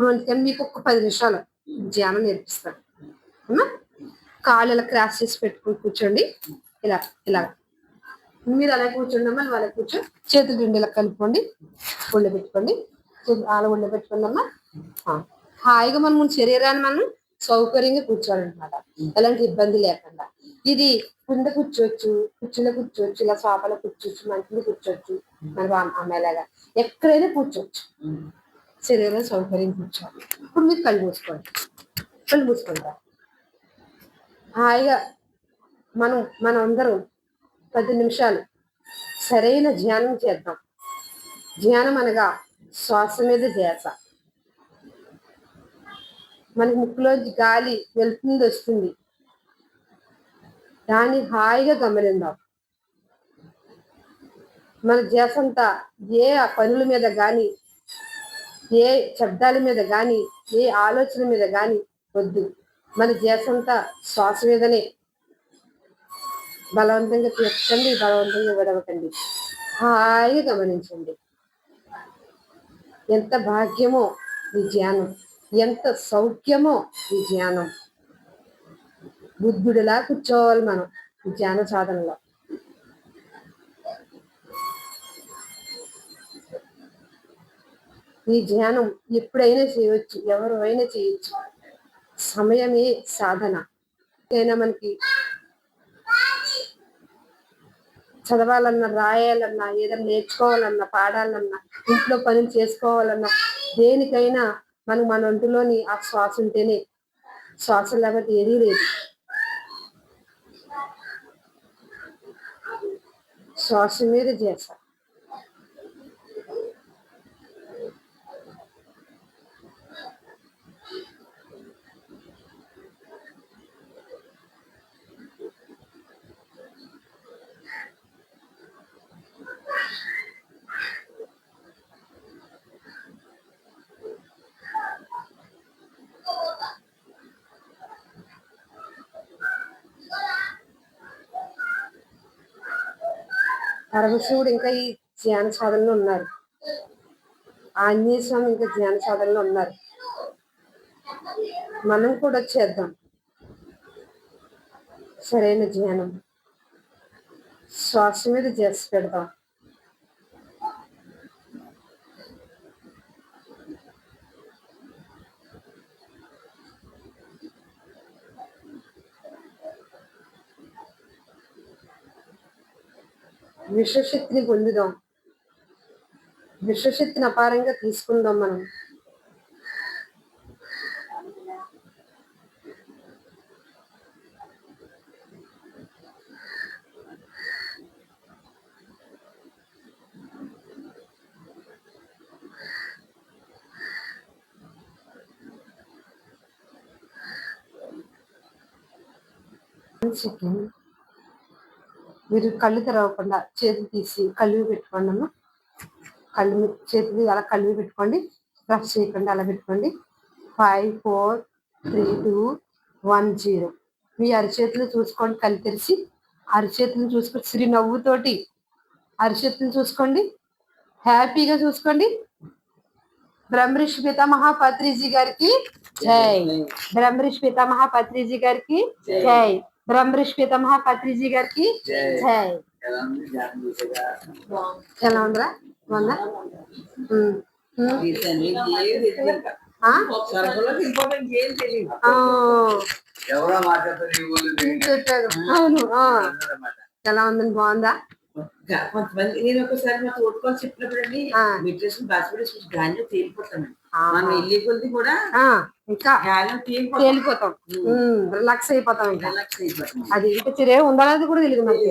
అందుకని మీకు ఒక 10 నిమిషాలు ధ్యానం నేర్పిస్తాను. అమ్మా కాళ్ళు ఇలా క్రాస్ చేసి పెట్టుకుని కూర్చోండి. ఇలా ఇలా మీరు అలా కూర్చోండి అమ్మా, అలా కూర్చో. చేతులు రెండు ఇలా కలుపుకోండి, ఒళ్ళు పెట్టుకోండి, అలా ఒళ్ళు పెట్టుకోండి అమ్మా. హాయిగా మనం శరీరాన్ని మనం సౌకర్యంగా కూర్చోవాలన్నమాట, ఎలాంటి ఇబ్బంది లేకుండా. ఇది కింద కూర్చోవచ్చు, కుర్చీలో కూర్చోవచ్చు, ఇలా సోఫాలో కూర్చోవచ్చు, మంచిలో కూర్చోవచ్చు, మన అమ్మాయిలాగా ఎక్కడైనా కూర్చోవచ్చు. శరీరం సౌకర్యం కూర్చోవాలి. ఇప్పుడు మీరు కళ్ళు మూసుకుంటారు. హాయిగా మనం అందరం 10 నిమిషాలు సరైన ధ్యానం చేద్దాం. ధ్యానం అనగా శ్వాస మీద ధ్యాస. మనకి ముక్కులోంచి గాలి వెళ్తుంది వస్తుంది, దాన్ని హాయిగా గమనిద్దాం. మన ధ్యాస అంతా ఏ పనుల మీద కానీ, ఏ శబ్దాల మీద కానీ, ఏ ఆలోచన మీద కానీ వద్దు. మన ధ్యాస అంతా శ్వాస మీదనే. బలవంతంగా తీర్చండి, బలవంతంగా విడవకండి, హాయిగా గమనించండి. ఎంత భాగ్యమో ఈ ధ్యానం, ఎంత సౌఖ్యమో ఈ ధ్యానం. బుద్ధుడిలా కూర్చోవాలి మనం ఈ ధ్యాన సాధనలో. ఈ ధ్యానం ఎప్పుడైనా చేయవచ్చు, ఎవరైనా చేయొచ్చు. సమయమే సాధన. అయినా మనకి చదవాలన్నా, రాయాలన్నా, ఏదైనా నేర్చుకోవాలన్నా, పాడాలన్నా, ఇంట్లో పనులు చేసుకోవాలన్నా, దేనికైనా మన ఒంటిలోని ఆ శ్వాస ఉంటేనే. శ్వాస లేకపోతే ఏదీ లేదు. శ్వాస మీద చేస్తా. పరమశివుడు ఇంకా ఈ ధ్యాన సాధనలో ఉన్నారు. ఆంజనేయ స్వామి ఇంకా ధ్యాన సాధనలో ఉన్నారు. మనం కూడా చేద్దాం సరైన ధ్యానం. శ్వాస మీద చేసి పెడదాం. విశ్వశక్తిని పొందుదాం. విశ్వశక్తిని అపారంగా తీసుకుందాం మనం. మీరు కళ్ళు తెరవకుండా చేతులు తీసి కళ్ళు పెట్టుకోండి అమ్మ. చేతులు అలా కళ్ళు పెట్టుకోండి, రఫ్ చేయకుండా అలా పెట్టుకోండి. 5 4 3 2 1 0. మీ అరిచేతులు చూసుకోండి, కళ్ళు తెరిచి అరిచేతులను చూసుకొని సిరి నవ్వుతోటి అరిచేతులు చూసుకోండి, హ్యాపీగా చూసుకోండి. బ్రహ్మర్షి పితామహ పత్రిజీ గారికి జై. బ్రహ్మర్షి పితామహ పత్రిజీ గారికి జై. బ్రహ్మర్షి పితామహ పత్రిజీ గారికి జై. ఎలా ఉందిరా? బాగుందా? అవును. ఎలా ఉందని? బాగుందా? కొంతమంది నేను ఒకసారి మా తోడుకొని చెప్పినప్పుడు అండి మెడిటేషన్ బాస్పడి గాలిలో తేలిపోతాను. మనం వెళ్ళే కొద్ది కూడా ఇంకా తేలిపోతాం, రిలాక్స్ అయిపోతాం. ఇంకా అది ఇంకా చిరే ఉండాలది కూడా తెలియదు మనకి.